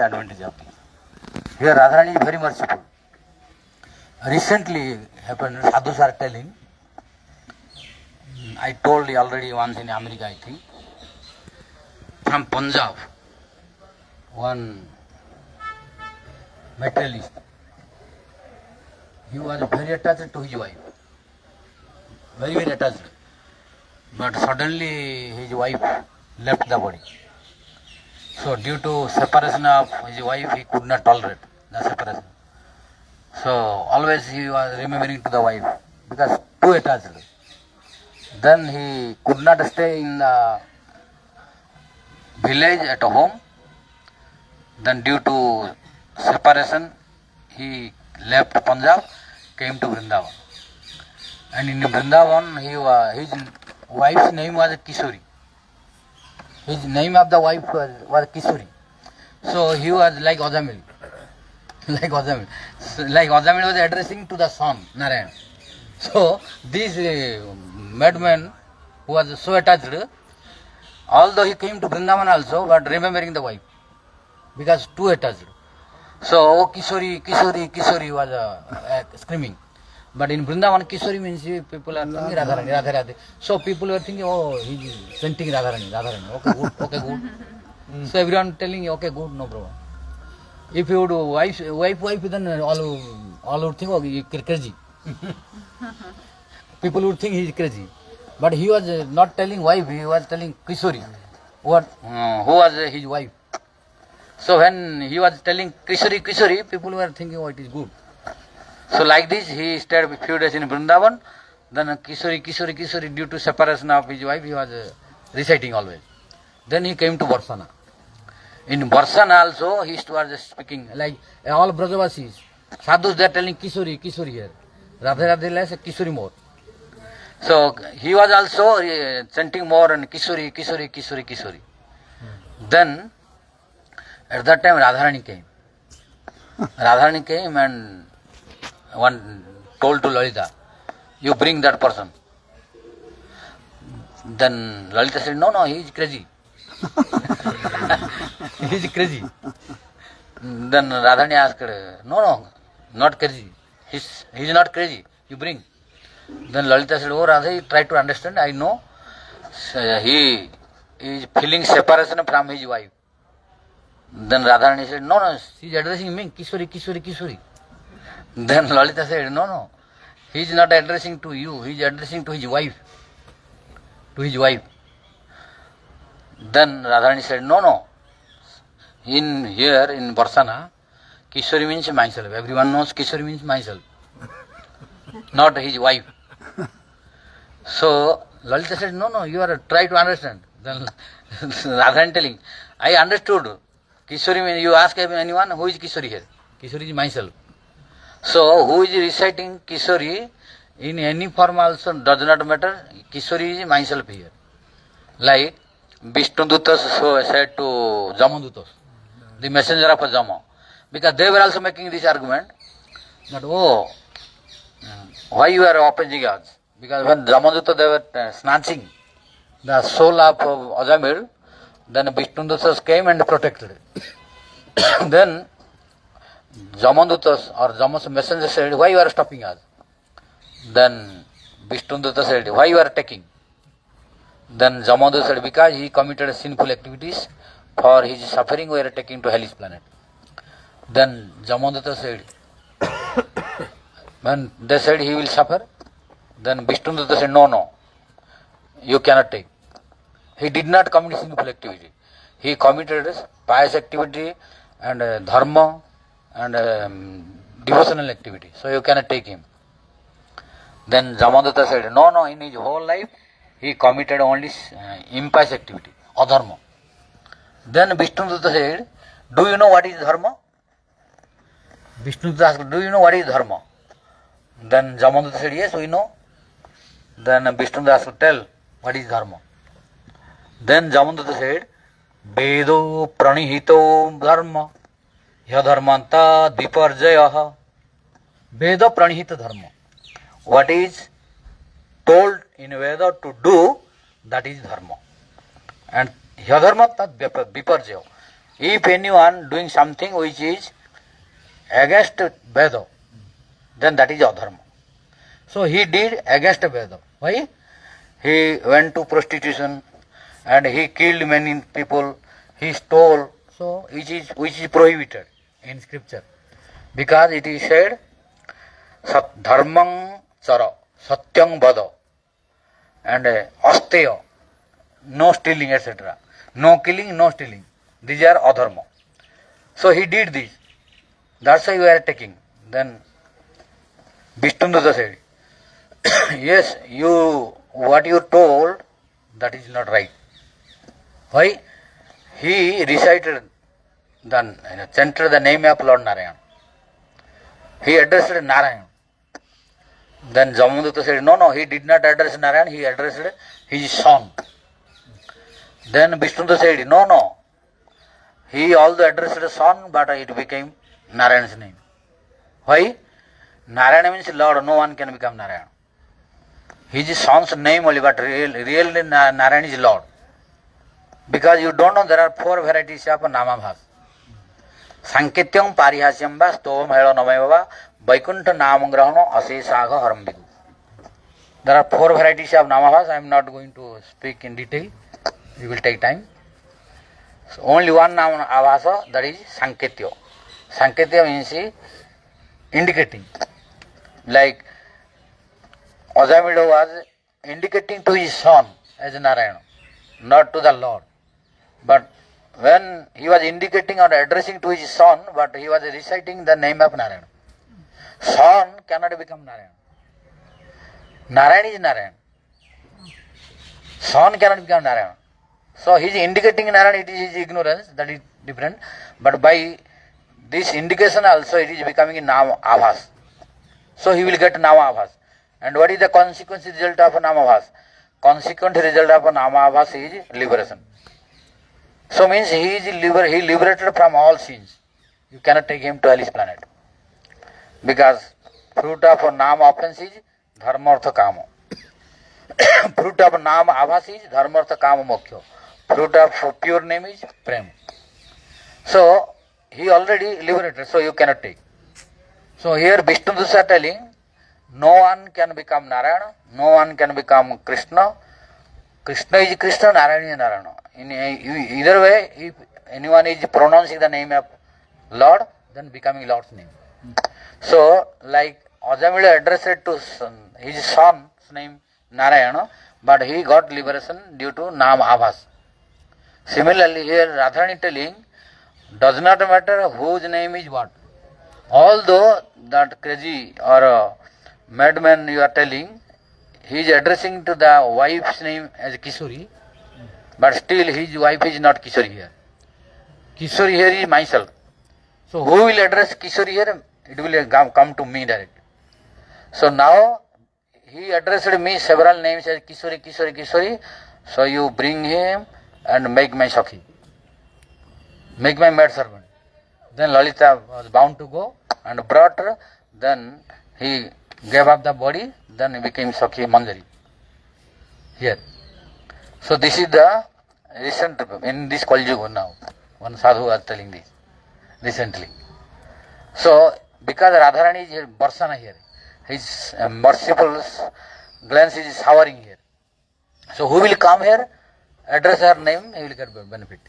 advantage of this. Here Radharani is very merciful. Recently happened, sadhus are telling, I told you already once in America I think, from Punjab, one materialist, he was very attached to his wife, very attached, but suddenly his wife left the body. So due to separation of his wife, he could not tolerate the separation. So always he was remembering to the wife because too attached. Then he could not stay in the village at home. Then due to separation, he left Punjab, came to Vrindavan. And in Vrindavan, his wife's name was Kishori. His name of the wife was Kishori. So he was like Ajamil. Like Ajamil was addressing to the son, Narayan. So this madman who was so attached, although he came to Vrindavan also, but remembering the wife, because too attached. So, oh Kishori, Kishori, Kishori was screaming. But in Vrindavan, Kishori means people are thinking Radharani, Radhe Radhe. So people were thinking, oh, he's chanting Radharani, Radharani. Okay, good, okay, good. So everyone telling, okay, good, no problem. If you would wife, then all would think, oh, he's crazy. People would think he's crazy. But he was not telling wife, he was telling Kishori, who was his wife. So when he was telling Kishori, Kishori, people were thinking, oh, it is good. So like this, he stayed a few days in Vrindavan. Then Kishori, Kishori, Kishori, due to separation of his wife, he was reciting always. Then he came to Barsana. In Barsana also, he was speaking like all Brajavasis. Sadhus, they are telling Kishori, Kishori here. Radhe Radhe less, Kishori more. So he was also chanting more and Kishori, Kishori, Kishori, Kishori. Then at that time Radharani came. Radharani came and one told to Lalita, you bring that person. Then Lalita said, no, he is crazy. He is crazy. Then Radharani asked, no, not crazy. He is not crazy. You bring. Then Lalita said, oh Radha, try to understand. I know he is feeling separation from his wife. Then Radharani said, no, she is addressing me, Kishori, Kishori, Kishori. Then Lalita said, no, he is not addressing to you, he is addressing to his wife. To his wife. Then Radharani said, no, in here in Barsana, Kishori means myself. Everyone knows Kishori means myself, not his wife. So Lalita said, no, you are try to understand. Then Radharani telling, I understood. Kishori means, you ask anyone, who is Kishori here? Kishori is myself. So who is reciting Kishori in any form also does not matter. Kishori is myself here. Like Vishnudutas said to Jamadutas, the messenger of Jama. Because they were also making this argument that, why you are opposing us? Because when Jamaduta they were snatching the soul of Ajamil, then Vishnudutas came and protected it. Then Jamadutas or Jama's messenger said, why you are stopping us? Then Vishnuduta said, why you are taking? Then Jamaduta said, because he committed sinful activities, for his suffering we are taking to hellish planet. Then Jamaduta said, when they said he will suffer, then Vishnuduta said, no, you cannot take. He did not commit sinful activity. He committed pious activity and dharma and devotional activity. So you cannot take him. Then Jamaduta said, no, in his whole life, he committed only impious activity, adharma. Then Vishnuduta said, do you know what is dharma? Vishnuduta asked, do you know what is dharma? Then Jamaduta said, yes, we know. Then Vishnuduta asked, tell, what is dharma? Then Jamaduta said, Vedo pranihito dharma, yadharmanta viparjayaha. Veda pranihita dharma. What is told in Veda to do, that is dharma. And yadharma tad viparjaya. If anyone doing something which is against Veda, then that is adharma. So he did against Veda. Why? He went to prostitution and he killed many people, he stole, so which is prohibited in scripture. Because it is said, dharmang chara, satyang vada, and asteya, no stealing, etc. No killing, no stealing. These are adharma. So he did this. That's why you are taking. Then Vishnudutta said, yes, what you told, that is not right. Why? He recited chanted the name of Lord Narayan. He addressed Narayan. Then Jamudutta said, no, he did not address Narayan, he addressed his son. Then Vishnudutta said, no, he also addressed the son, but it became Narayan's name. Why? Narayana means Lord, no one can become Narayana. His son's name only, but really Narayana is Lord. Because you don't know, there are 4 varieties of Namabhas. Sanketyam Parihasyam va Stovam Helo Namayava Vaikuntha Namagrahano Asesagha Harambidu. There are 4 varieties of Namabhas. I am not going to speak in detail. We will take time. So only one Namabhasa, that is Sanketya. Sanketya means indicating. Like Ajamila was indicating to his son as Narayana, not to the Lord. But when he was indicating or addressing to his son, but he was reciting the name of Narayana. Son cannot become Narayana. Narayana is Narayana. Son cannot become Narayana. So he is indicating Narayana, it is his ignorance, that is different. But by this indication also it is becoming Nama Abhas. So he will get Nama Abhas. And what is the consequence result of Nama Abhas? Consequent result of Nama Abhas is liberation. So means he liberated from all sins. You cannot take him to Hellish planet. Because fruit of Nama offense is Dharma Artha Kama. Fruit of Nama Abhas is Dharma Artha Kama Moksha. Fruit of pure name is Prem. So he already liberated, so you cannot take. So here Vishnudutta are telling, no one can become Narayana, no one can become Krishna. Krishna is Krishna, Narayana is Narayana. In either way, if anyone is pronouncing the name of Lord, then becoming Lord's name. So, like Ajamila addressed it to his son's name Narayana, but he got liberation due to Nam Abhas. Similarly, here Radharani telling, does not matter whose name is what. Although that crazy or madman you are telling, he is addressing to the wife's name as Kishori, but still his wife is not Kishori here. Kishori here is myself. So who will address Kishori here? It will come to me directly. So now he addressed me several names as Kishori, Kishori, Kishori. So you bring him and make my Sakhi. Make my maid servant. Then Lalita was bound to go and brought her. Then he gave up the body. Then he became Sakhi Manjari. Here. So this is the recent, in this Kali Yuga now. One sadhu was telling this recently. So because Radharani is here, Barsana here. His merciful glance is showering here. So who will come here, address her name, he will get benefit.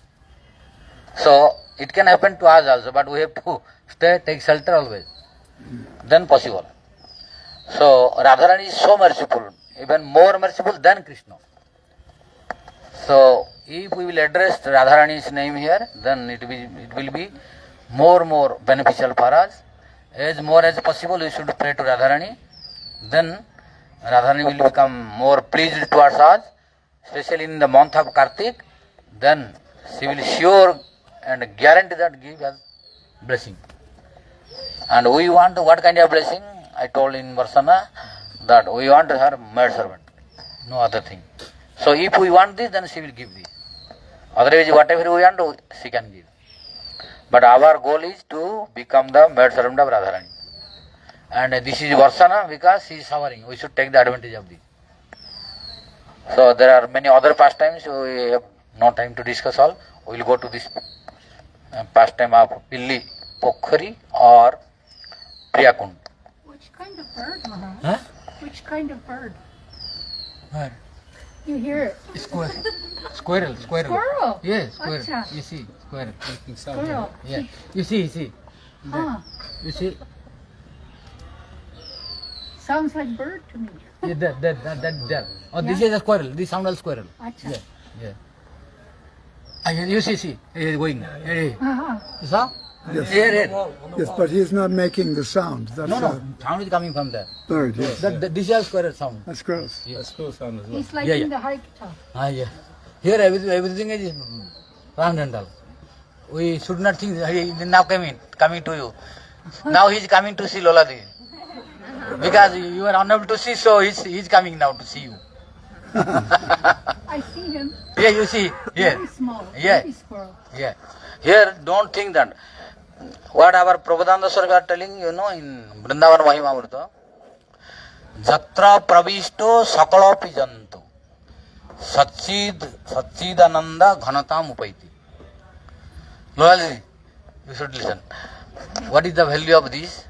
So it can happen to us also, but we have to stay, take shelter always. Then possible. So Radharani is so merciful, even more merciful than Krishna. So if we will address Radharani's name here, then it will be more beneficial for us. As more as possible, we should pray to Radharani. Then Radharani will become more pleased towards us, especially in the month of Kartik. Then she will sure and guarantee that give us blessing. And we want what kind of blessing? I told in Varsana that we want her maid servant, no other thing. So if we want this, then she will give this. Otherwise, whatever we want, she can give. But our goal is to become the maid servant of Radharani. And this is Varsana because she is showering. We should take the advantage of this. So there are many other pastimes. We have no time to discuss all. We will go to this pastime of Pilli Pokhari or Priyakund. Which kind of bird, Maharaj? Huh? Which kind of bird? Where? You hear it. Squirrel. Squirrel? Yes, squirrel. Acha. You see, squirrel. Squirrel. Yeah. You see. Huh. You see. Sounds like bird to me. Yeah, that. Oh, this is a squirrel. This sound like squirrel. Acha. Yeah. You see. He is going. Hey. Uh-huh. You saw? Yes. Here. Yes, but he's not making the sound. That's No. a Sound is coming from there. bird, yes. This is a squirrel sound. That's gross. Yes. It's like Yeah, in yeah. the Harikatha. Yeah. Here everything is transcendental. We should not think he is now coming to you. Now he is coming to see Lola Devi. Because you are unable to see, so he is coming now to see you. I see him. Yeah, you see. Yeah. Very small. Yeah. Baby squirrel. Yeah. Here, don't think that. What our Prabhupada Swami are telling, in Vrindavan Mahimamrita, Jatra Pravishto Sakalopi Jantu Satchidananda Ghanatam Upaiti. Loyalji, you should listen. What is the value of this?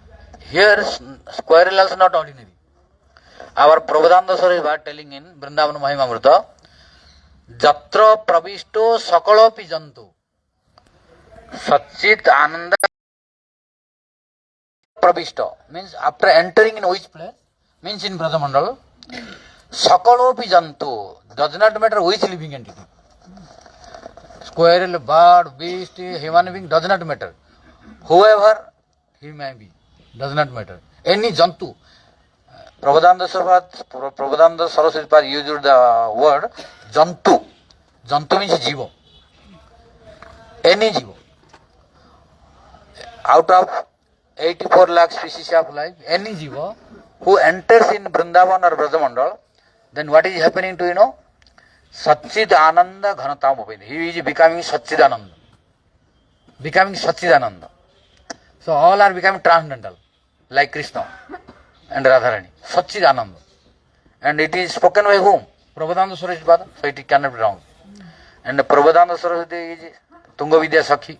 Here, squirrel also not ordinary. Our Prabhupada Swami are telling in Vrindavan Mahimamrita, Jatra Pravishto Sakalopi Jantu Satchit Ananda Pravishta means after entering in which place? Means in Brajamandal. Sakalopi Jantu does not matter which living entity. Squirrel, bird, beast, human being does not matter. Whoever he may be, does not matter. Any Jantu. Prabhupada Saraswati Pad used the word Jantu. Jantu means Jiva. Any Jiva. Out of 84 lakh species of life, any Jiva who enters in Vrindavan or Brajamandal, then what is happening to Satchid Ananda Ghanatam Upayati. He is becoming Satchidananda. So all are becoming transcendental, like Krishna and Radharani. Satchidananda. And it is spoken by whom? Prabhupada Saraswati Pada. So it cannot be wrong. And Prabhupada Saraswati is Tungavidya Sakhi.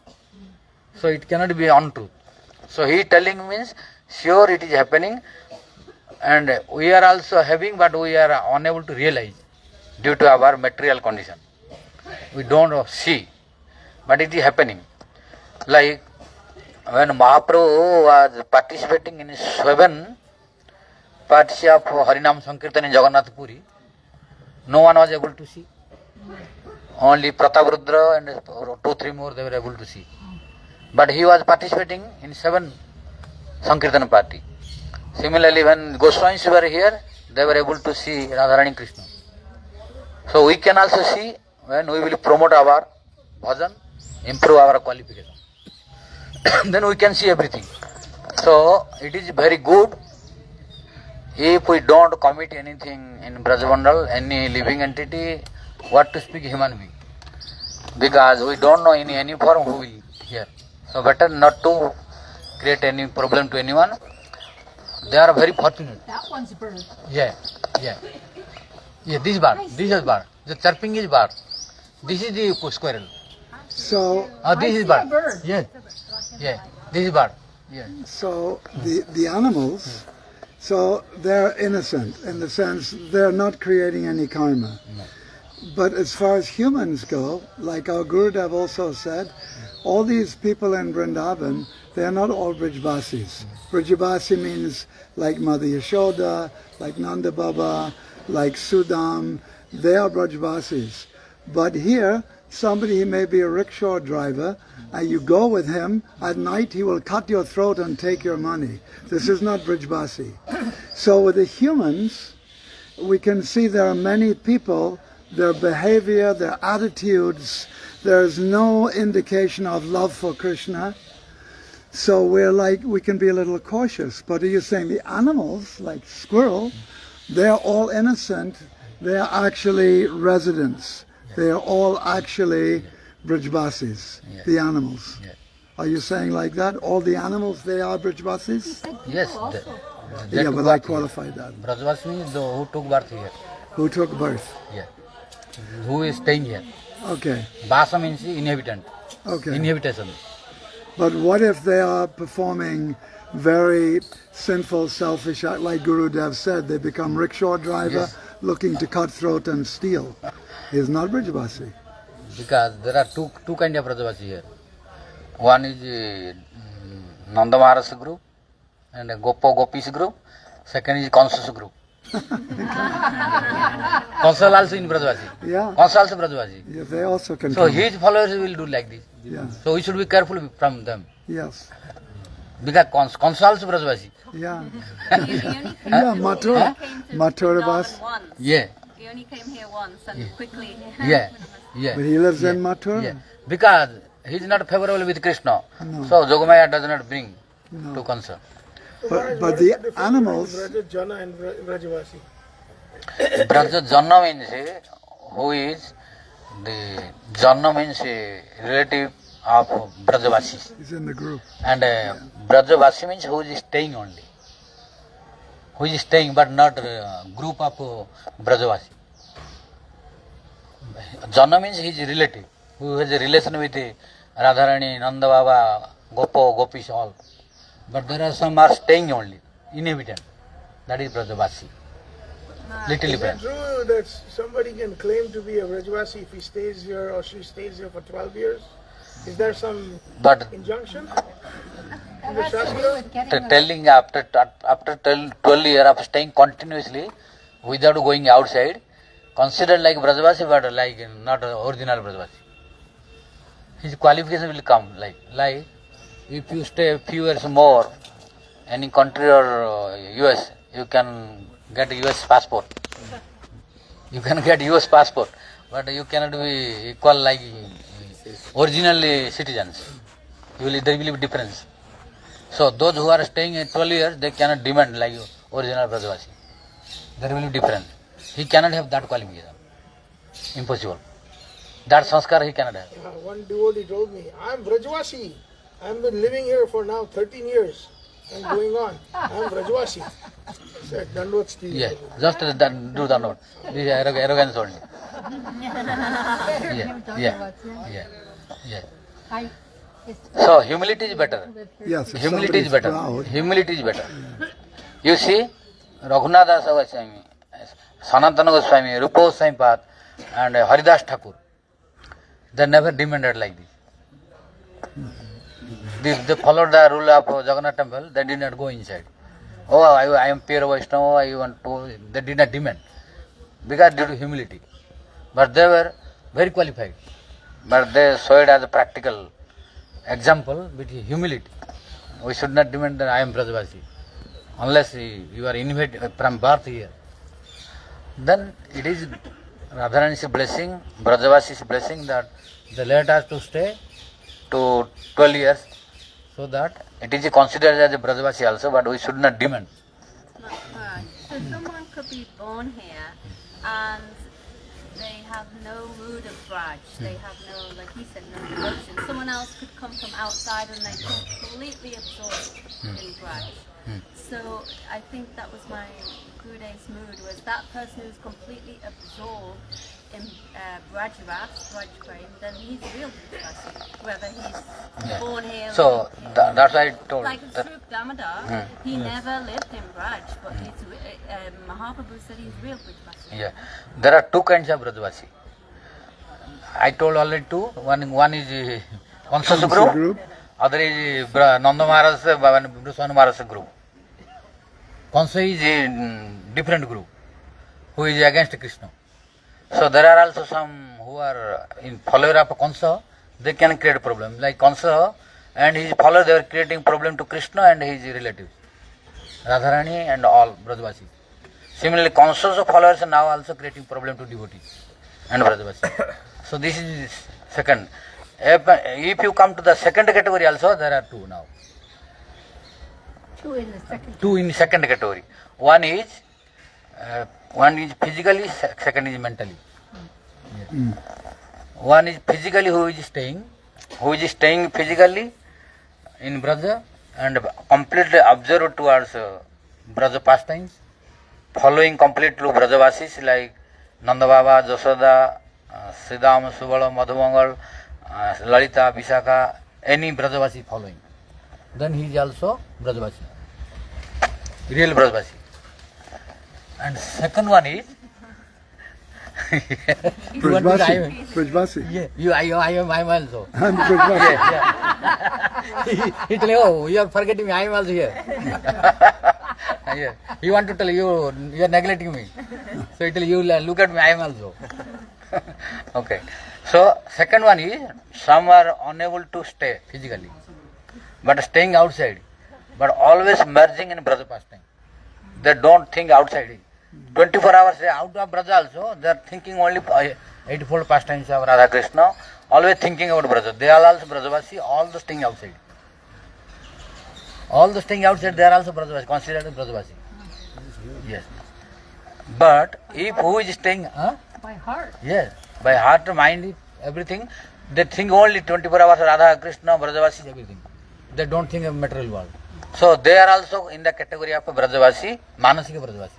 So it cannot be untruth. So he telling means sure it is happening and we are also having but we are unable to realize due to our material condition. We don't see but it is happening. Like when Mahaprabhu was participating in 7 parts of Harinam Sankirtan in Jagannath Puri, no one was able to see. Only Prataprudra and 2-3 more they were able to see. But he was participating in 7 Sankirtan party. Similarly, when Goswamis were here, they were able to see Radharani Krishna. So we can also see when we will promote our bhajan, improve our qualification. Then we can see everything. So it is very good if we don't commit anything in Brajamandal, any living entity, what to speak human being. Because we don't know in any form who will hear. So better not to create any problem to anyone. They are very fortunate. That one's a bird. Yeah. This bird. This is bird. The chirping is bird. This is the squirrel. So, This is see a bird. bird. Yeah. This is bird. Yeah. so the animals, so they're innocent in the sense they're not creating any karma. No. But as far as humans go, like our Gurudev also said, all these people in Vrindavan, they are not all Brijbasis. Brijbasi means like Mother Yashoda, like Nanda Baba, like Sudam, they are Brijbasis. But here, somebody, he may be a rickshaw driver, and you go with him, at night he will cut your throat and take your money. This is not Brijbasi. So with the humans, we can see there are many people, their behavior, their attitudes, there's no indication of love for Krishna. So we can be a little cautious. But you're saying the animals, like squirrel, they're all innocent. They are actually residents. They are all actually Brijbasis, the animals. Yeah. Are you saying like that? All the animals, they are Brijbasis? Yes. Yeah, but I qualified that. Brajvasi means who took birth here. Who took birth? Yeah. Who is staying here. Okay, Vasa means inhabitant. okay. Inhabitation. But what if they are performing very sinful, selfish act, like Guru Dev said, they become rickshaw driver Yes. looking to cut throat and steal. He is not Brijavasi. Because there are two kind of Brajavasi here. One is Nanda Maharaj group and a Gopis group. Second is Conscious group. Conscious also in Brajavasi. Yeah. Conscious also Brajavasi. Yeah, they also can So come. his followers will do like this. Yeah. So we should be careful from them. Yes. Because Conscious also Brajavasi. Yeah. He only came Yeah, Mathura. came to Mathura Vrindavan Bas. once. Yeah, He only came here once and quickly. yeah, yeah. But he lives yeah, in Mathura? Yeah. Because he is not favorable with Krishna. No. So Jogamaya does not bring No. to concern. But the animals, Braja Jana and Brajavasi. Braja Janna means who is the Janna means a relative of Brajavasi. he's in the group. And Brajavasi means who is staying only. Who is staying but not group of Brajavasi. Janna means he is a relative who has a relation with Radharani, Nanda Baba, Gopis all. But there are some are staying only, inhabitant. That is Brajavasi. Little Is it different. true that somebody can claim to be a Brajavasi if he stays here or she stays here for 12 years? Is there some But injunction? That has to do with getting telling after 12 years of staying continuously without going outside, considered like Brajavasi but like not original Brajavasi. His qualification will come like if you stay a few years more any country or US, you can get US passport. You can get US passport, but you cannot be equal like original citizens. There will be difference. So those who are staying at 12 years, they cannot demand like original Brajavasi. There will be difference. He cannot have that qualification. Impossible. That sanskar he cannot have. One devotee told me, I'm Brajavasi. I've been living here for now 13 years and going on. I'm Brajavasi. I said, Dandvat Steve. Yeah, just do the note. This is arrogance only. better Yeah, him talk yeah, about yeah, yeah. it's So humility is better. Yes, if Humility is somebody's better. proud. Humility is better. You see, Raghunath Das Goswami, Sanatana Goswami, Rupa Goswami Path, and Haridas Thakur, they never demanded like this. They followed the rule of Jagannath temple, they did not go inside. Oh, I am pure Vaishnava, I want to, they did not demand. Because due to humility. But they were very qualified. But they showed as a practical example with humility. We should not demand that I am Brajavasi. Unless you are invited from birth here. Then it is Radharani's blessing, Brajavasi's blessing that they let us to stay to 12 years so that it is considered as a Brajavasi also, but we should not demand. Right. So someone could be born here and they have no mood of Braj. They have no, like he said, no devotion. Someone else could come from outside and they're completely absorbed in Braj. So I think that was my Gurudev's mood, was that person who's completely absorbed in Braj Prem, then he's real Brajavasi, whether he's born here. So or that's why I told. like that- Swarup Damodar, he never lived in Braj, but Mahaprabhu said he's real Brajavasi. Yeah, there are two kinds of Brajavasi. I told already two. One is Conscious group, other is Nanda Maharaj, Bruswan Maharaj group. Conscious is a different group who is against Krishna. So there are also some who are in follower of Kansa, they can create problem. Like Kansa and his followers, they were creating problem to Krishna and his relatives, Radharani and all Brajavasi. Similarly, Kansa's followers are now also creating problem to devotees and Brajavasi. So this is second. If you come to the second category also, there are two now. two in the second. Two in second category. One is physically, second is mentally. Yeah. One is physically who is staying physically in Braja and completely observed towards Braja pastimes, following completely Brajavasis like Nanda Baba, Jasoda, Siddham, Subala, Madhumangal, Lalita, Visakha, any Brajavasi following, then he is also Brajavasi, real Brajavasi. And second one is you want to say I- Brajbasi. yeah, I am also. I'm Brajbasi. He tell you, oh, you are forgetting me, I am also here. Yeah. He want to tell you, you are neglecting me. So he tell you, look at me, I am also. Okay. So second one is, some are unable to stay physically, but staying outside, but always merging in Braja pastime. They don't think outside. 24 hours out of Braja also, they are thinking only eightfold pastimes of Radha Krishna, always thinking about Braja. They are also Brajavasi, all the staying outside. All the staying outside, they are also Brajavasi, considered as Brajavasi. Yes. But if who is staying, By heart. yes, by heart, mind, everything, they think only 24 hours Radha Krishna, Brajavasi, everything. They don't think of material world. So they are also in the category of Brajavasi, Manasika Brajavasi.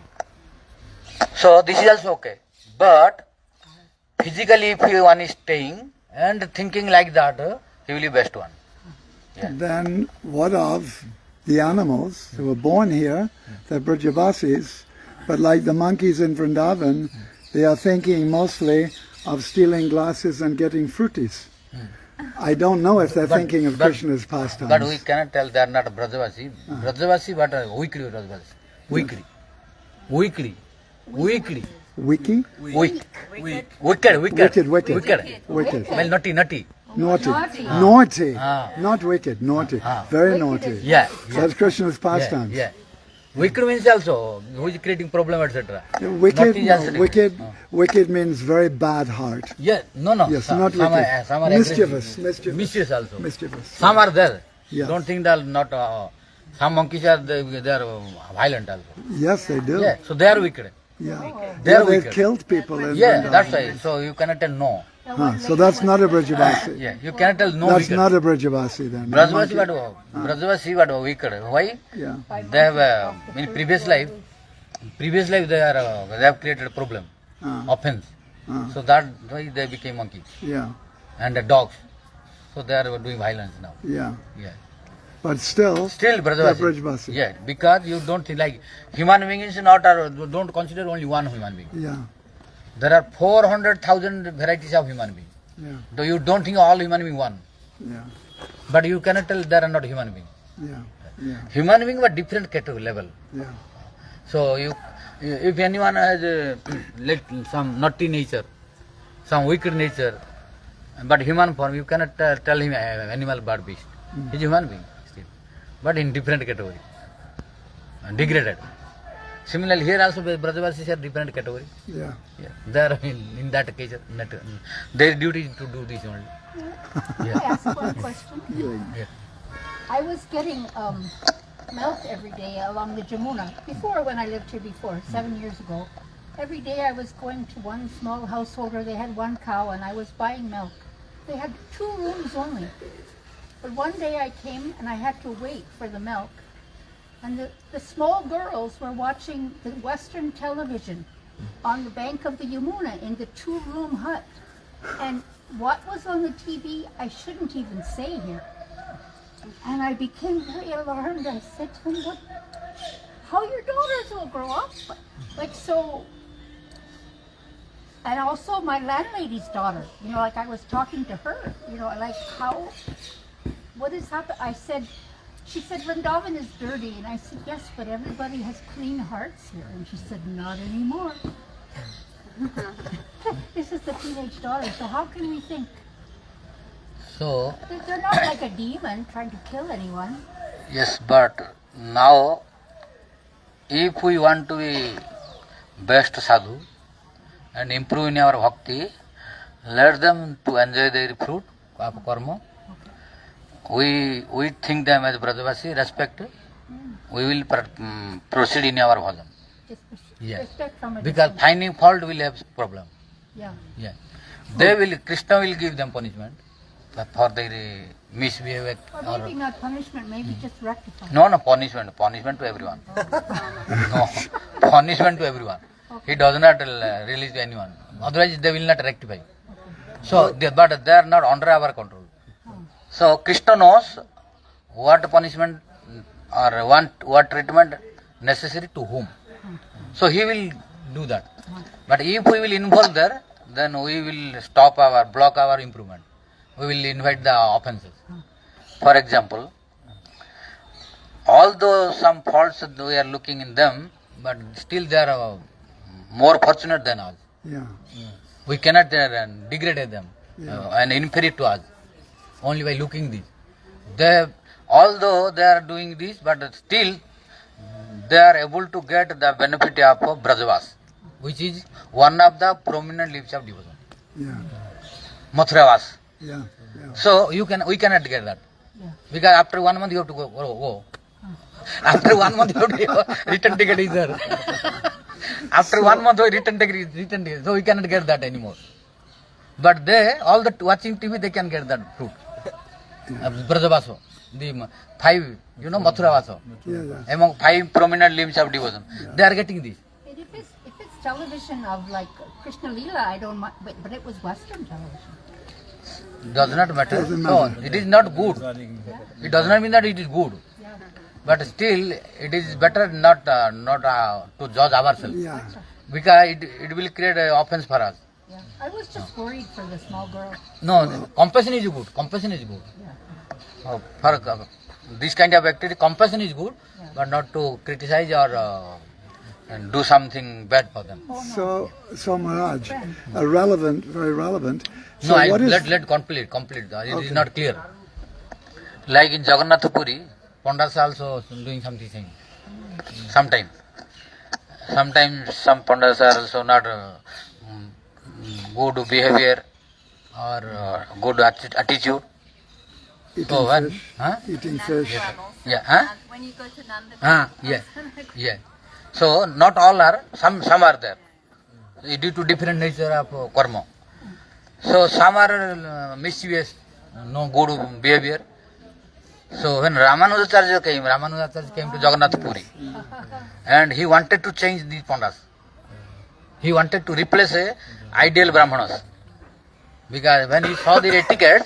So this is also okay. But physically if one is staying and thinking like that, he will be best one. Then what of the animals who were born here, they're Brajavasis, but like the monkeys in Vrindavan, they are thinking mostly of stealing glasses and getting fruities. I don't know if they're thinking of Krishna's pastimes. But we cannot tell they are not Brajavasi. Brajavasi, but weekly Brajavasi. Weekly. Wiki? Wicked. Wicked. Well, naughty. Naughty. Naughty. Naughty. Ah. Not wicked, naughty. Ah. Very Wicked naughty. is- Yeah. So that's Krishna's pastimes. Yeah. Wicked means also who is creating problem, etc. Wicked, Naughty is also no, wicked means very bad heart. Yeah, no. Yes, Some- not some wicked. are, some are Mischievous, aggressive. mischievous. Mischievous also. Mischievous. Some are there. Yes. Don't think that not. Some monkeys are they are violent also. Yes, they do. Yeah, so they are wicked. Yeah. They are Yeah, they've wicked. killed people in Yeah, Vrindavan. that's why. So you cannot tell no. So that's not a Brajavasi. Yeah, you cannot tell no. That's wicked. not a Brajavasi then. Brajavasi but wicked. Why? Yeah. They have in previous life they have created a problem, offense. So that why they became monkeys Yeah. and dogs. So they are doing violence now. Yeah. Yeah. But still, Still they're Brajavasi. Brajavasi. Yeah, because you don't think like human being is not, don't consider only one human being. Yeah. There are 400,000 varieties of human being. Yeah. Though you don't think all human being one. Yeah. But you cannot tell there are not human being. Yeah. Yeah. Human being but different category level. Yeah. So if anyone has some naughty nature, some wicked nature, but human form, you cannot tell him animal, bird, beast. He's human being still, but in different category, degraded. Similarly, here also Brajavasis are different category. Yeah. Yeah. They are in that case, their duty is to do this only. Can I ask one question? Yeah. I was getting milk every day along the Jamuna. Before, when I lived here before, 7 years ago, every day I was going to one small householder. They had one cow, and I was buying milk. They had 2 rooms only. But one day I came and I had to wait for the milk. And the small girls were watching the Western television on the bank of the Yamuna in the 2-room hut. And what was on the TV, I shouldn't even say here. And I became very alarmed. I said to them, "What? How your daughters will grow up? Like so." And also my landlady's daughter, like I was talking to her, like how, what has happened? She said, Vrindavan is dirty. And I said, yes, but everybody has clean hearts here. And she said, not anymore. This is the teenage daughter, so how can we think? So They're not like a demon trying to kill anyone. yes, but now if we want to be best sadhu and improve in our bhakti, let them to enjoy their fruit of karma. We think them as Brajavasi, respect. We will proceed in our bhajan. Just Yes. respect from a Because distance. finding fault will have problem. Yeah. Yeah. Krishna will give them punishment for their misbehavior. Or maybe not punishment, maybe just rectify. No, punishment. Punishment to everyone. No, punishment to everyone. He does not release to anyone. Otherwise, they will not rectify. So, but they are not under our control. So Krishna knows what punishment or what treatment necessary to whom. So he will do that. But if we will involve there, then we will block our improvement. We will invite the offenses. For example, although some faults we are looking in them, but still they are more fortunate than us. Yeah. We cannot degrade them and inferior to us only by looking this. Although they are doing this, but still they are able to get the benefit of Brajavas, which is one of the prominent lives of devotion. Yeah. Mathuravas. Yeah. Yeah. So we cannot get that. Because after 1 month you have to go. After 1 month you have to go. Return ticket is there. After 1 month return ticket, so we cannot get that anymore. But all the watching TV, they can get that fruit. Brajavaso, the 5, Mathuravasa, among 5 prominent limbs of devotion. They are getting this. And if it's television of like Krishna Leela, I don't mind, but it was Western television. Does not matter. Doesn't So matter. it is not good. It does not mean that it is good. But still, it is better not to judge ourselves. Yeah. Because it will create an offense for us. Yeah. I was just worried for the small girl. No, compassion is good. Compassion is good. For this kind of activity, compassion is good, but not to criticize or do something bad for them. So Maharaj, relevant, very relevant. No, So what is let complete. It is not clear. Like in Jagannath Puri, Pandas also doing something. Sometimes some Pandas are also not good behavior or good attitude. eating So when, fish? huh? Eating Nanda fish. travels. Yeah, huh? And when you go to Nanda Yeah. So not all are, some are there. Due to different nature of karma. So some are mischievous, no good behavior. So when Ramanujacharya came to Jagannath Puri, and he wanted to change these Pandas. He wanted to replace ideal Brahmanas. Because when he saw the etiquette,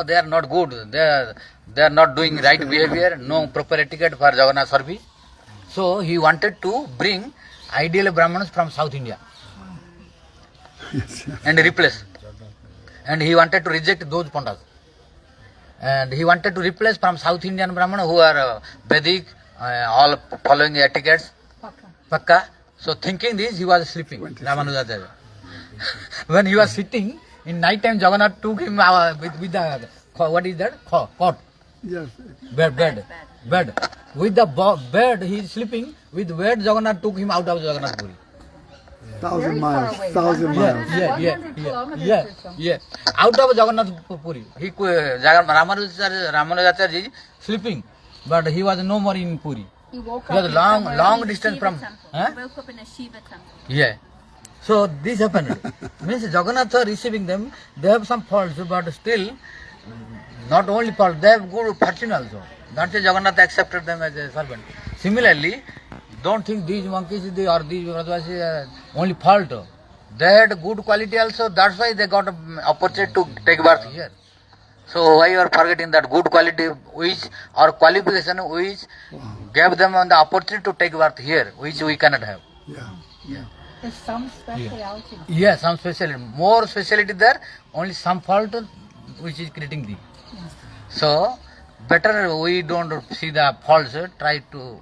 they are not good. They are not doing right behavior, no proper etiquette for Jagannath service. So he wanted to bring ideal Brahmanas from South India and replace. And he wanted to reject those Pandas. And he wanted to replace from South Indian Brahmana who are Vedic, all following etiquettes, Pakka. So thinking this, he was sleeping, Ramanujacharya. When he was sitting, in night time Jagannath took him with the, what is that? Cot. Yes. Bed. With the bed, he is sleeping. With bed, Jagannath took him out of Jagannath Puri. 1,000 Very far miles. away. 1,000 miles. 100 kilometers or so. Yeah. Out of Jagannath Puri. Ramanujacharya is sleeping, but he was no more in Puri. He woke He was up. long distance from. Huh? He woke up in a Shiva temple. Yeah. So this happened. Means Jagannath receiving them, they have some faults, but still, not only faults, they have good fortune also. That's why Jagannath accepted them as a servant. Similarly, don't think these monkeys or these Brajavasis only fault. They had good quality also, that's why they got an opportunity to take birth here. So why you are forgetting that good quality which or qualification which gave them the opportunity to take birth here, which we cannot have. Yeah. There's some speciality. Yes, some specialty, more specialty there, only some fault which is creating the. So better we don't see the faults, try to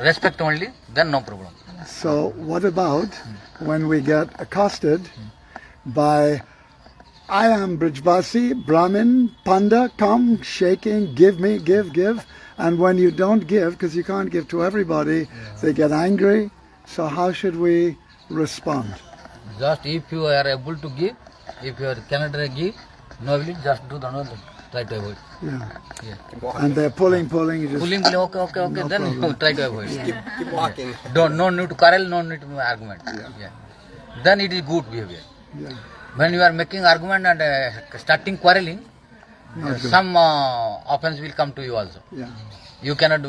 respect only, then no problem. So what about when we get accosted by, I am Brijbasi, Brahmin, Panda, come, shaking, give me, give. And when you don't give, because you can't give to everybody, they get angry. So how should we respond? Just if you are able to give, if you cannot give, no ability, just do the no, try to avoid. Yeah. And they're pulling, you just... Pulling, okay, No then problem. try to avoid. Keep walking. No need to quarrel, no need to argument. Yeah. Then it is good behavior. Yeah. When you are making argument and starting quarreling, Not good. some offense will come to you also. Yeah. You cannot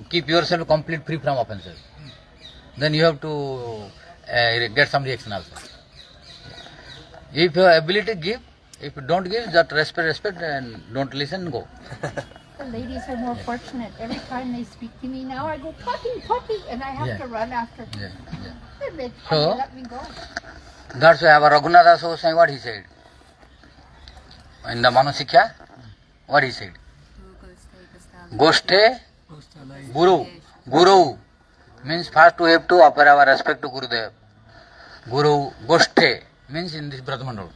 keep yourself complete free from offenses. Then you have to get some reaction also. If your ability give, If you don't give, just respect, and don't listen, go. The ladies are more fortunate. Every time they speak to me now, I go, puppy, and I have Yeah. to run after. Yeah, yeah. They So- let me go. That's why our Raghunath Das was saying what he said. In the Manosikya, what he said. Goshte Guru. Guru means first we have to offer our respect to Gurudev. Guru Goshte means in this Brajamandal.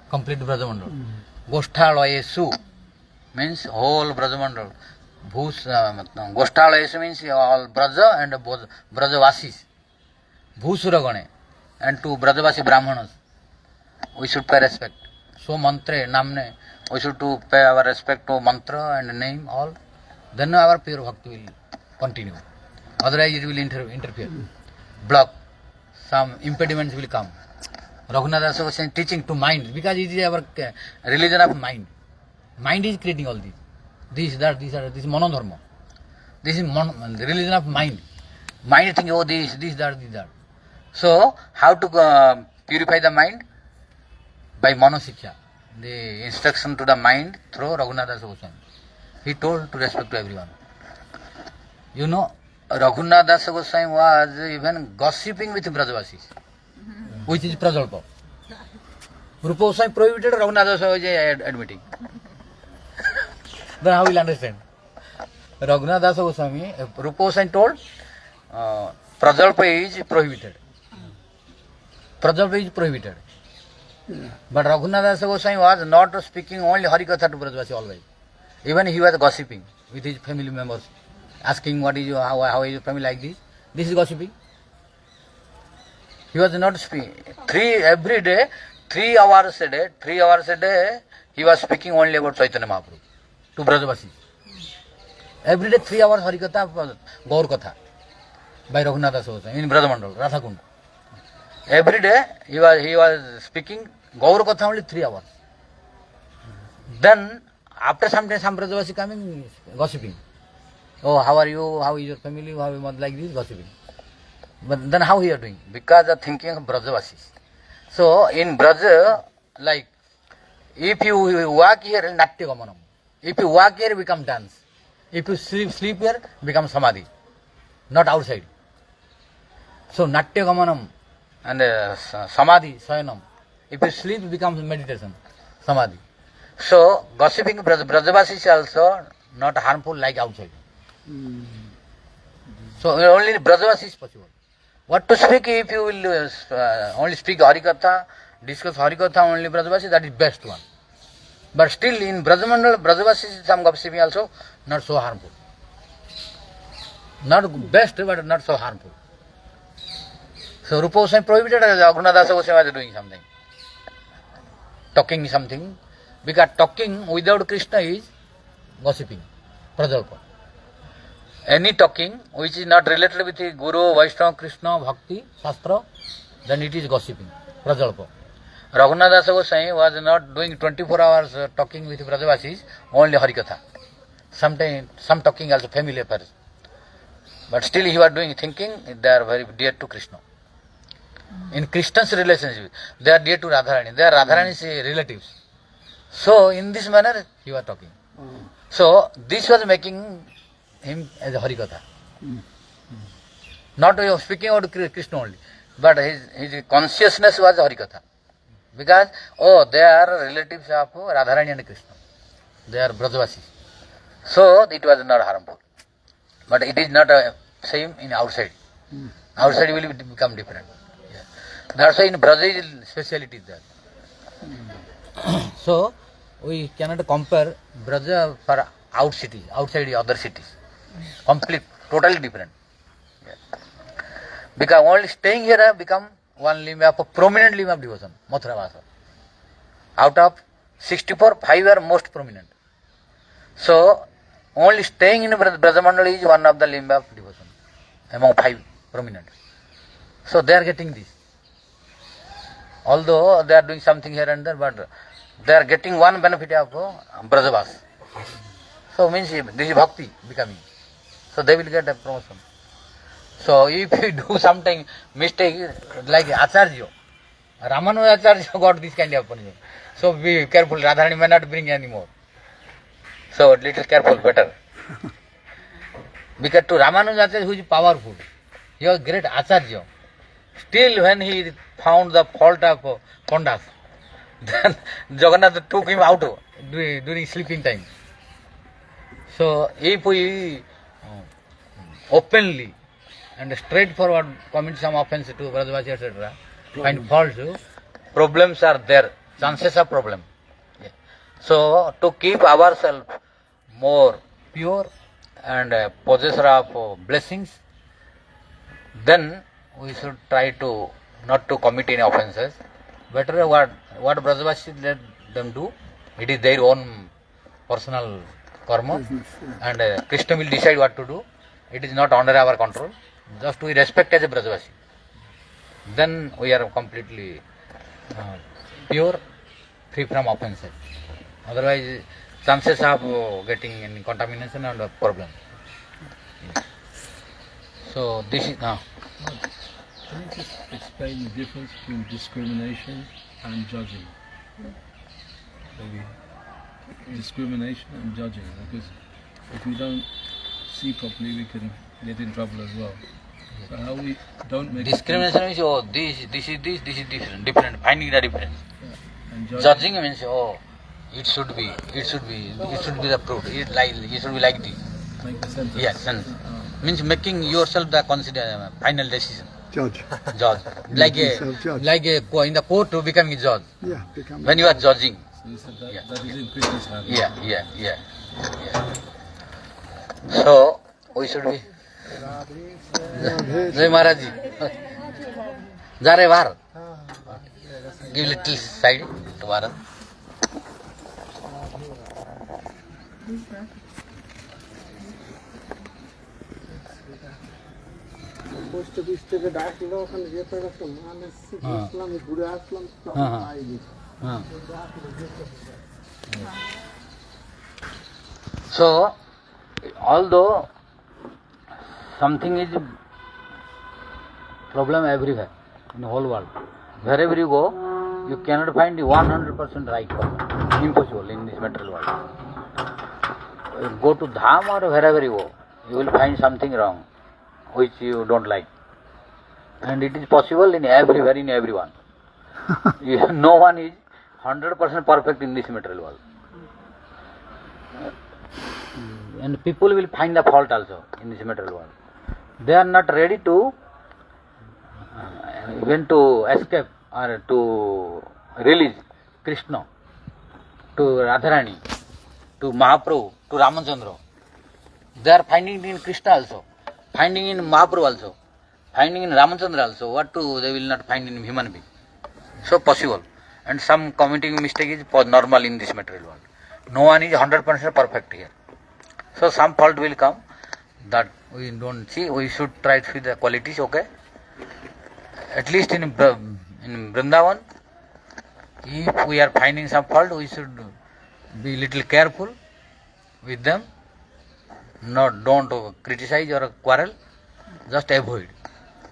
Complete Brajamandal. Goshtalayesu means whole Brajamandal. Goshtalayesu means all Braja and Brajavasis. Bhusuragane and to Brajavasi Brahmanas. We should pay respect. So mantra, namne, we should to pay our respect to mantra and name all. Then our pure bhakti will continue. Otherwise it will interfere, block. Some impediments will come. Raghunath Das was saying teaching to mind, because it is our religion of mind. Mind is creating all this. This is monodharma. This is the religion of mind. Mind thinking, oh this, that. So how to purify the mind? By Manosikya. The instruction to the mind through Raghunath Das Goswami. He told to respect to everyone. You know, Raghunath Das Goswami was even gossiping with Brajavasis, which is Prajalpa. Rupa Goswami prohibited, Raghunath Das was admitting. Then how will understand? Raghunath Das Goswami, Rupa Goswami told, Prajalpa is prohibited. Prajalpa is prohibited. But Raghunath Das Goswami was not speaking only Harikatha to Brajavasi always. Even he was gossiping with his family members, asking what is your, how is your family like this. This is gossiping. He was not speaking. Every day, 3 hours a day, he was speaking only about Chaitanya Mahaprabhu to Brajavasi. Every day 3 hours Harikatha, Gaur Katha by Raghunath Das Goswami in Brajamandal, Radhakund. Every day he was speaking Gaur Katha only 3 hours. Then after some time some Brajavasi coming gossiping. Oh, how are you? How is your family? How is like this? Gossiping. But then how he are doing? Because of thinking of Brajavasis. So in Braja, like if you walk here, Natya Gamanam. If you walk here, become dance. If you sleep here, become Samadhi. Not outside. So Natya Gamanam and Samadhi, Sayanam. If you sleep, it becomes meditation, Samadhi. So gossiping Brajavasis is also not harmful like outside. So only Brajavasis is possible. What to speak if you will only speak Harikatha, discuss Harikatha only Brajavasis, that is best one. But still in Brajamandal, Brajavasis some gossiping also not so harmful. Not best but not so harmful. So Rupa Goswami prohibited, Raghunath Das Goswami was doing something. Talking something. Because talking without Krishna is gossiping, Prajalpa. Any talking which is not related with the Guru, Vaishnava, Krishna, Bhakti, Shastra, then it is gossiping, Prajalpa. Raghunath Das Goswami was not doing 24 hours talking with Brajavasis, only Harikatha. Sometimes some talking also family affairs. But still he was doing thinking, they are very dear to Krishna. In Krishna's relationship, they are dear to Radharani. They are Radharani's relatives. So in this manner he was talking. So this was making him as a Harikatha. Not speaking about Krishna only, but his consciousness was Harikatha. Because, they are relatives of Radharani and Krishna. They are Brajavasis. So it was not harmful. But it is not same in outside. Outside will become different. Yeah. That's why in Brazil speciality is there. So we cannot compare Braja for outside other cities. Complete, totally different. Yeah. Because only staying here become one limb of a prominent limb of devotion, Mathura Vasa. Out of 64, 5 are most prominent. So only staying in Brajamandal is one of the limb of devotion among 5 prominent. So they are getting this. Although they are doing something here and there, but they are getting one benefit of Brajavas. So means this is bhakti becoming. So they will get a promotion. So if you do something mistake, like Acharya, Ramanujacharya got this kind of punishment. So be careful, Radharani may not bring anymore. So little careful, better. Because to Ramanujacharya, who is powerful, he was great Acharya. Still when he found the fault of Pandas, then Jagannath took him out during sleeping time. So if we openly and straightforward commit some offense to Brajavasi, etc., find faults, problems are there, chances of problem. Yeah. So to keep ourselves more pure and possessor of blessings, then we should try to not to commit any offenses. Better what Brajavasi let them do, it is their own personal karma, Business, yeah. and Krishna will decide what to do. It is not under our control. Just we respect as a Brajavasi. Then we are completely pure, free from offenses. Otherwise, chances of getting any contamination and problem. So this is Can you just explain the difference between discrimination and judging? Maybe discrimination and judging, because if we don't see properly, we can get in trouble as well. So how we don't make discrimination means this is different, finding the difference. and judging, Judging means it should be the proof. It should be like this. make the sentence. Yes, and means making yourself the consider final decision. Judge. Judge, like yourself judge. in the court to becoming a judge. Yeah, become. When you are judging. So you said that, Yeah. that is in Krishna's hand. Yeah. So we should be. Jai Maharaj ji. जा रहे बाहर. Give little side to Bharat. Post office থেকে ডাকলো ওখানে যেতে গেছে মানে আসলাম ঘুরে আসলাম হ্যাঁ, হ্যাঁ। পাই গেছি So, although something is problem everywhere in the whole world, wherever you go, you cannot find the 100% right person. Impossible in this material world. Go to Dham or wherever you go, you will find something wrong, which you don't like. And it is possible in everywhere, in everyone. No one is 100% perfect in this material world. And people will find the fault also in this material world. They are not ready to even to escape or to release Krishna, to Radharani, to Mahaprabhu, to Ramachandra. They are finding in Krishna also, finding in Mahaprabhu also, finding in Ramachandra also. What to they will not find in human being. So possible. And some committing mistake is normal in this material world. No one is 100% perfect here. So some fault will come that we don't see. We should try to see the qualities, okay? At least in Vrindavan, if we are finding some fault, we should be little careful with them. Don't criticize or quarrel, just avoid.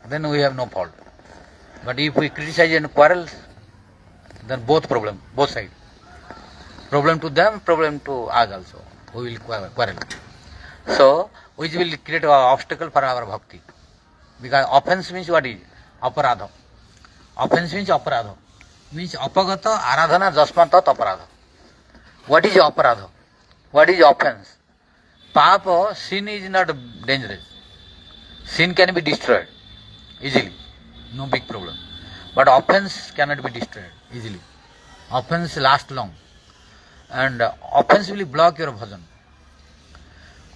Then we have no fault. But if we criticize and quarrel, then both sides. Problem to them, problem to us also. We will quarrel. So, which will create an obstacle for our bhakti. Because offense means what is? Aparadha. Offense means aparadha. Means apagata aradhana jasmantat aparadha. What is aparadha? What is offense? Papa, sin is not dangerous. Sin can be destroyed easily. No big problem. But offense cannot be destroyed easily. Offense lasts long. And offense will block your bhajan.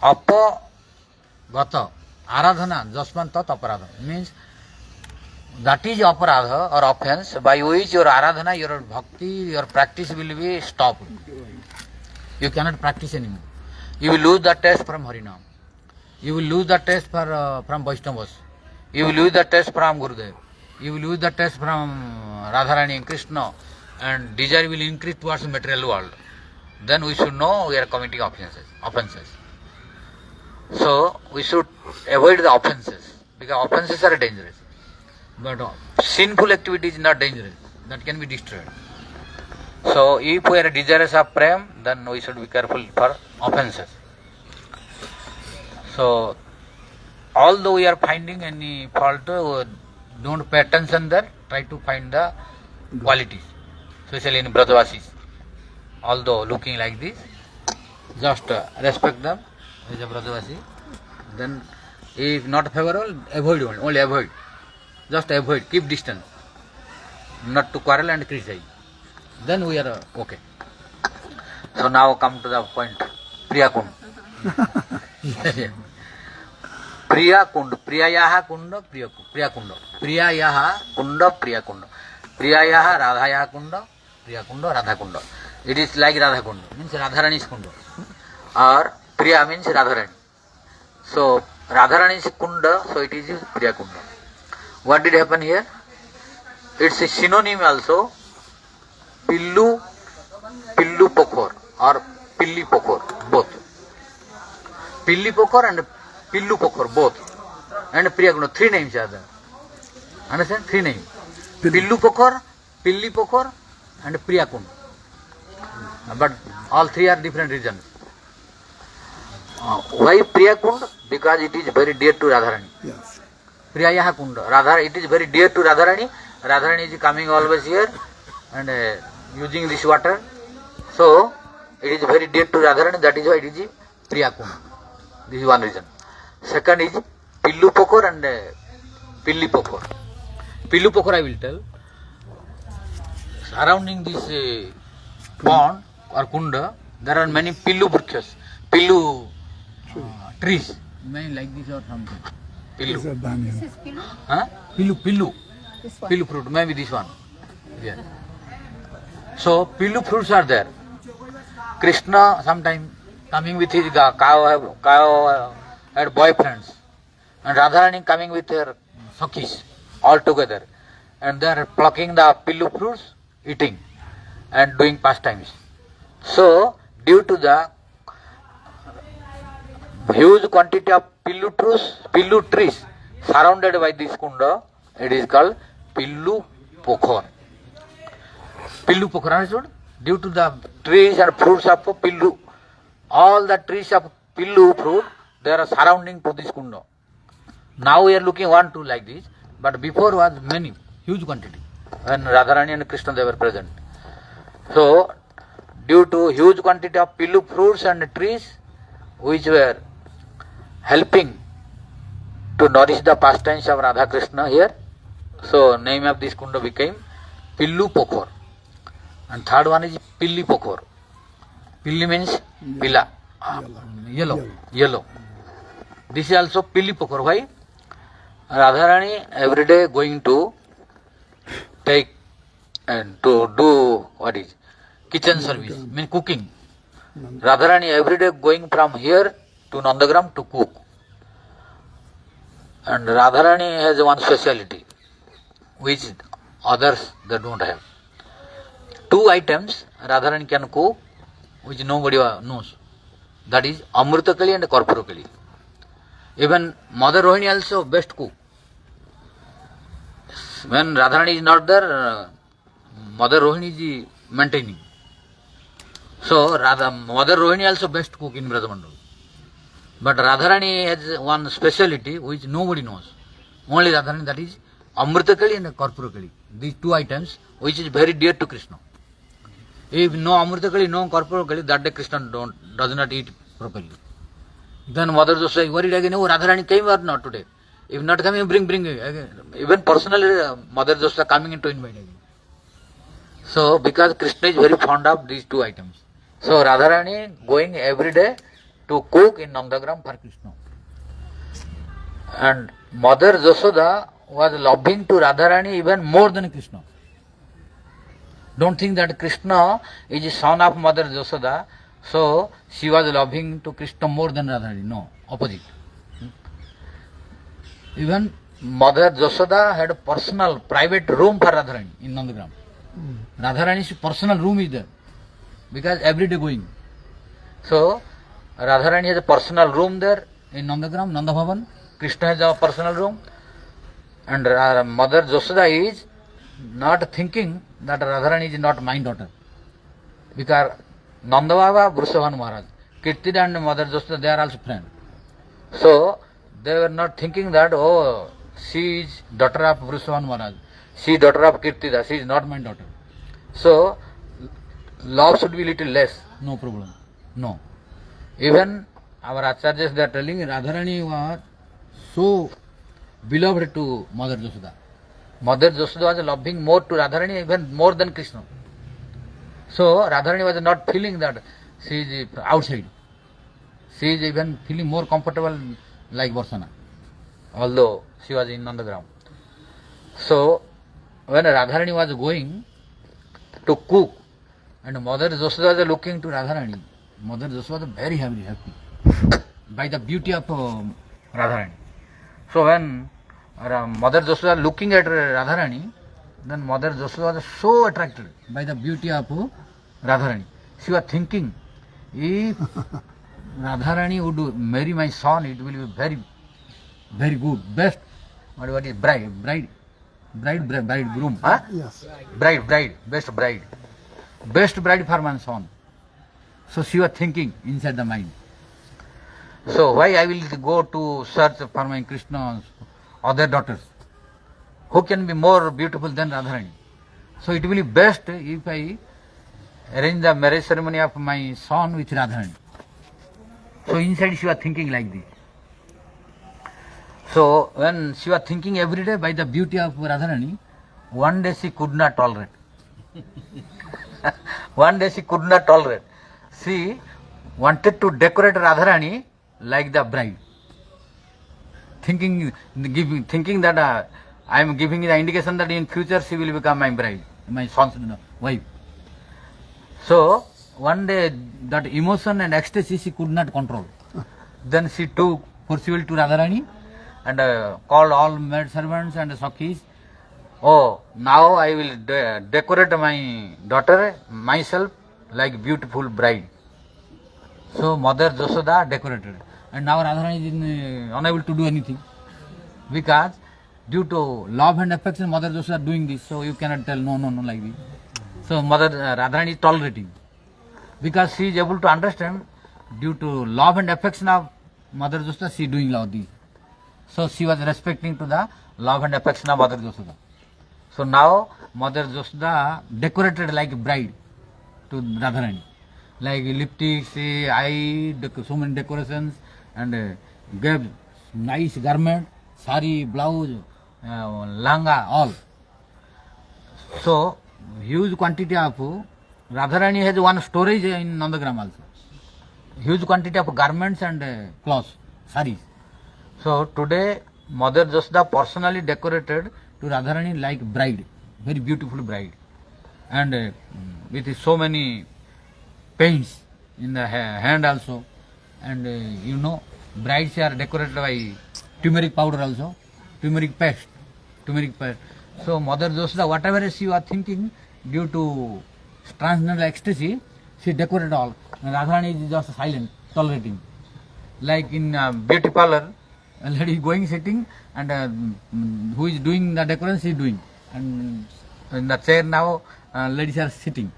Apagata aradhana jasmantat aparadha. Means that is aparadha or offense by which your aradhana, your bhakti, your practice will be stopped. You cannot practice anymore. You will lose the taste from Harinam. You will lose the taste from Vaishnavas. You will lose the taste from Gurudev. You will lose the taste from Radharani and Krishna, and desire will increase towards the material world. Then we should know we are committing offenses. So we should avoid the offenses because offenses are dangerous. But sinful activity is not dangerous. That can be destroyed. So if we are desirous of prem, then we should be careful for offenses. So although we are finding any fault, don't pay attention there. Try to find the qualities, especially in Brajavasis. Although looking like this, just respect them as a Brajavasi. Then if not favorable, avoid only avoid. Just avoid, keep distance. Not to quarrel and criticize. Then we are okay. So now come to the point. Priya Kund. Priya Kund. Priyayaha Kunda, Priya Kunda. Priyayaha Kunda, Priya Kunda. Priyayaha Radhayaha Kunda, Priya Kunda, Radha Kunda. It is like Radha Kunda, means Radharani's Kunda. Or Priya means Radharani. So Radharani's Kunda, so it is Priya Kunda. What did happen here? It's a synonym also. Pillu Pokhor or Pilli Pokhor, both. Pilli Pokhor and Pillu Pokhor, both. And Priya Kunda, three names are there. Understand? Three names. Pillu Pokhor, Pilli Pokhor and Priya Kunda. But all three are different reasons. Why Priya Kunda? Because it is very dear to Radharani. Yes. Priyayaha Kunda. Radha, it is very dear to Radharani. Radharani is coming always here and using this water. So it is very dear to Radharani. That is why it is Priya Kunda. This is one reason. Second is Pillu Pokhor and Pilli Pokhor. Pillu Pokhor I will tell. Surrounding this pond or kunda, there are many Pillu Vrukshas, Pillu trees. Many like this or something. Pillu. These are banyan. This is Pilu? Huh? Pillu. This one. Pillu fruit, maybe this one. Yeah. So Pillu fruits are there. Krishna sometime coming with his cow had boyfriends, and Radharani coming with her Sakhis all together, and they are plucking the Pillu fruits, eating and doing pastimes. So due to the huge quantity of Pillu trees surrounded by this kunda, it is called Pillu Pokhor. Pillu Pokhor, understood? Due to the trees and fruits of Pillu, all the trees of Pillu fruit, they are surrounding to this kunda. Now we are looking 1, 2 like this, but before was many, huge quantity. When Radharani and Krishna they were present. So due to huge quantity of Pillu fruits and trees, which were helping to nourish the pastimes of Radha Krishna here, so name of this kunda became Pillu Pokhor. And third one is Pilli Pokhor. Pilli means pila, yellow. This is also Pilli Pokhor. Why? Radharani every day going to take and to do what is kitchen service, mean cooking. Radharani every day going from here to Nandagram to cook. And Radharani has one speciality which others they don't have. 2 items Radharani can cook which nobody knows. That is Amrutakali and Karpurakali. Even Mother Rohini also best cook. When Radharani is not there, Mother Rohini is maintaining. So Mother Rohini also best cook in Brajamandal. But Radharani has one speciality which nobody knows. Only Radharani, that is Amrutakali and Karpurakali. These 2 items which is very dear to Krishna. If no Amrutakali, no Karpurakali, that day Krishna does not eat properly. Then Mother Joshua is worried again, oh Radharani came or not today? If not coming, bring again. Even personally Mother Joshua coming to invite again. So because Krishna is very fond of these 2 items. So Radharani going every day to cook in Nandagram for Krishna. And Mother Jashoda was loving to Radharani even more than Krishna. Don't think that Krishna is a son of Mother Jashoda, so she was loving to Krishna more than Radharani. No, opposite. Even Mother Jashoda had a personal, private room for Radharani in Nandagram. Radharani's personal room is there, because every day going. So Radharani has a personal room there in Nandagram, Nanda Bhavan. Krishna has a personal room. And Mother Jashoda is not thinking that Radharani is not my daughter. because Nanda Baba, Vrishabhan Maharaj, Kirtida and Mother Josoda, they are also friends. So they were not thinking that, oh, she is daughter of Vrishabhan Maharaj, she is daughter of Kirtida, she is not my daughter. So love should be little less, no problem. No. Even our acharyas, they are telling Radharani was so beloved to Mother Josoda. Mother Josoda was loving more to Radharani, even more than Krishna. So Radharani was not feeling that she is outside. She is even feeling more comfortable like Varsana, although she was in Nandagram. So when Radharani was going to cook, and Mother Josoda was looking to Radharani, Mother Josoda was very happy by the beauty of Radharani. So when Mother Josoda looking at Radharani, then Mother Josoda was so attracted by the beauty of Radharani. She was thinking, if Radharani would marry my son, it will be very, very good, best. What is bridegroom? Huh? Yes. Bride, best bride for my son. So she was thinking inside the mind. So why I will go to search for my Krishna's other daughters? Who can be more beautiful than Radharani? So it will be best if I arrange the marriage ceremony of my son with Radharani. So inside she was thinking like this. So when she was thinking every day by the beauty of Radharani, one day she could not tolerate. One day she could not tolerate. She wanted to decorate Radharani like the bride, thinking that I am giving the indication that in future she will become my bride, my son's wife. So one day that emotion and ecstasy she could not control. Then she took pursuit to Radharani and called all maid servants and Sakhis. Oh, now I will decorate my daughter myself like beautiful bride. So Mother Josoda decorated, and now Radharani is unable to do anything because due to love and affection, Mother Josoda doing this. So you cannot tell no like this. So Mother Radharani is tolerating because she is able to understand due to love and affection of Mother Josoda, she is doing all this. So she was respecting to the love and affection of Mother Josoda. So now Mother Josoda decorated like a bride to Radharani, like lipsticks, eye, so many decorations, and gave nice garment, sari, blouse, langa, all. So huge quantity of Radharani has one storage in Nandagram also. Huge quantity of garments and clothes, saris. So today Mother Josoda personally decorated to Radharani like bride, very beautiful bride, and with so many paints in the hand also, and brides are decorated by turmeric powder also, turmeric paste. So Mother Josoda, whatever she was thinking, due to transcendental ecstasy, she decorated all. And Radharani is just silent, tolerating. Like in beauty parlor, a lady is going sitting, and who is doing the decoration, she is doing. And in the chair now, ladies are sitting.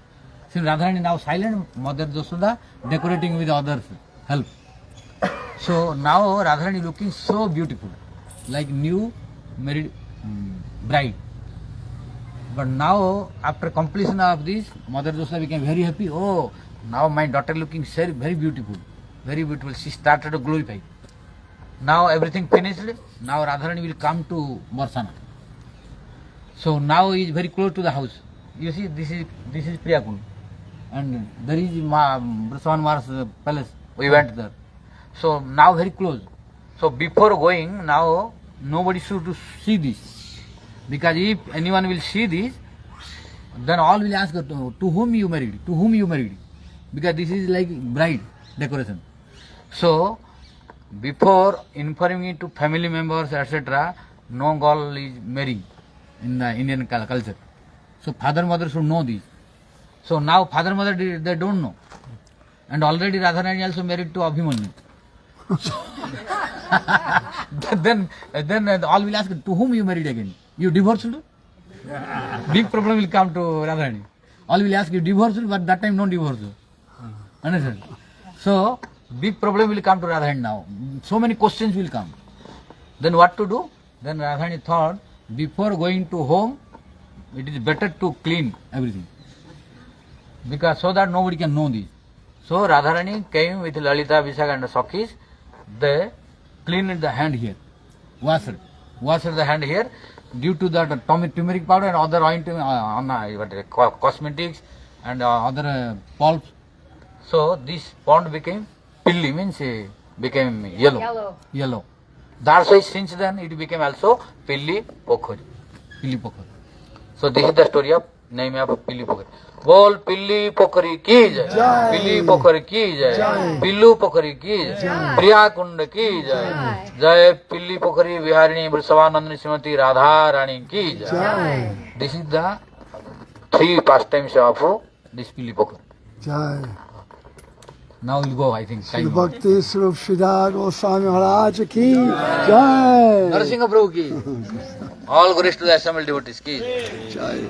So Radharani now silent, Mother Josoda decorating with others' help. So now Radharani looking so beautiful, like new married bride. But now after completion of this, Mother Josoda became very happy. Oh, now my daughter looking very beautiful, very beautiful. She started to glorify. Now everything finished. Now Radharani will come to Varsana. So now he is very close to the house. You see, this is Priyakund, and there is Vrishabhan Maharaj's palace. We went there. So now very close. So before going, now nobody should see this, because if anyone will see this, then all will ask to whom you married, because this is like bride decoration. So before informing to family members, etc., no girl is marrying in the Indian culture. So father mother should know this. So now father mother they don't know, and already Radharani also married to Abhimanyu. then all will ask, to whom you married again? You divorced? Big problem will come to Radharani. all will ask you divorce, but that time no divorce. Understand? So big problem will come to Radharani now. So many questions will come. Then what to do? Then Radharani thought, before going to home, it is better to clean everything, because so that nobody can know this. So Radharani came with Lalita, Vishaka and Sakhis. They cleaned the hand here, washed the hand here, due to that turmeric powder and other ointment, cosmetics and other pulps. So this pond became pilli, means became yellow. That's why since then it became also Pilli Pokhari. So this is the story of name of Pilli Pokhari. बोल पिल्ली पोखरी की जय, पिल्ली पोखरी की जय, पिल्लू पोखरी की जय, प्रिया कुंड की जय, जय पिल्ली पोखरी विहारिणी वृषभानंदिनी श्रीमती राधा रानी की जय. This is the 3 pastimes of this Pilli Pokhari. Jai. Now we'll go, I think. Shri Bhakti Swarup Sridhar Goswami Maharaj ki Jai. Narasimha Prabhu ki. All glories to the assembled devotees ki. Jai.